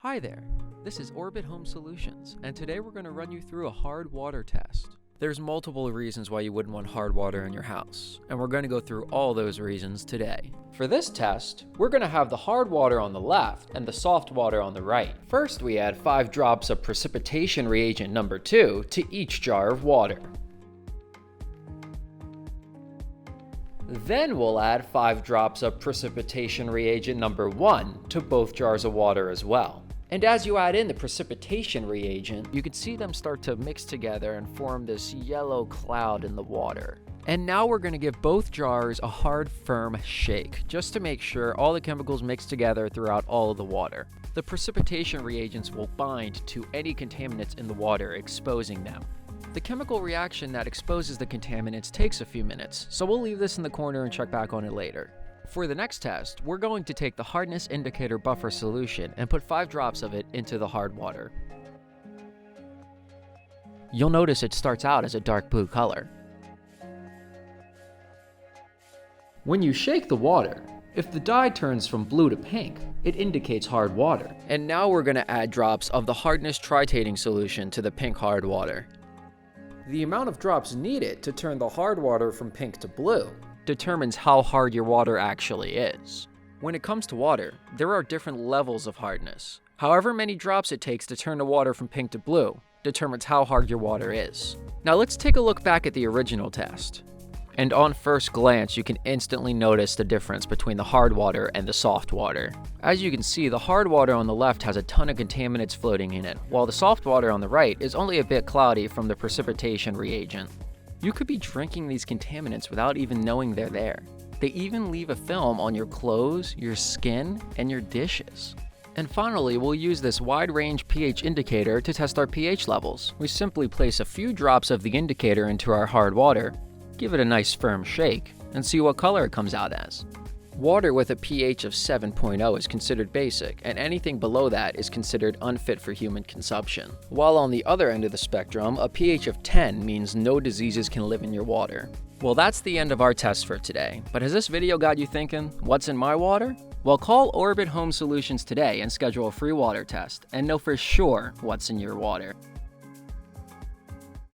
Hi there, this is Orbit Home Solutions, and today we're going to run you through a hard water test. There's multiple reasons why you wouldn't want hard water in your house, and we're going to go through all those reasons today. For this test, we're going to have the hard water on the left and the soft water on the right. First, we add 5 drops of precipitation reagent number 2 to each jar of water. Then we'll add 5 drops of precipitation reagent number 1 to both jars of water as well. And as you add in the precipitation reagent, you can see them start to mix together and form this yellow cloud in the water. And now we're going to give both jars a hard, firm shake, just to make sure all the chemicals mix together throughout all of the water. The precipitation reagents will bind to any contaminants in the water, exposing them. The chemical reaction that exposes the contaminants takes a few minutes, so we'll leave this in the corner and check back on it later. For the next test, we're going to take the hardness indicator buffer solution and put 5 drops of it into the hard water. You'll notice it starts out as a dark blue color. When you shake the water, if the dye turns from blue to pink, it indicates hard water. And now we're going to add drops of the hardness tritating solution to the pink hard water. The amount of drops needed to turn the hard water from pink to blue determines how hard your water actually is. When it comes to water, there are different levels of hardness. However many drops it takes to turn the water from pink to blue determines how hard your water is. Now let's take a look back at the original test. And on first glance, you can instantly notice the difference between the hard water and the soft water. As you can see, the hard water on the left has a ton of contaminants floating in it, while the soft water on the right is only a bit cloudy from the precipitation reagent. You could be drinking these contaminants without even knowing they're there. They even leave a film on your clothes, your skin, and your dishes. And finally, we'll use this wide-range pH indicator to test our pH levels. We simply place a few drops of the indicator into our hard water, give it a nice firm shake, and see what color it comes out as. Water with a pH of 7.0 is considered basic, and anything below that is considered unfit for human consumption. While on the other end of the spectrum, a pH of 10 means no diseases can live in your water. Well, that's the end of our test for today, but has this video got you thinking, what's in my water? Well, call Orbit Home Solutions today and schedule a free water test, and know for sure what's in your water.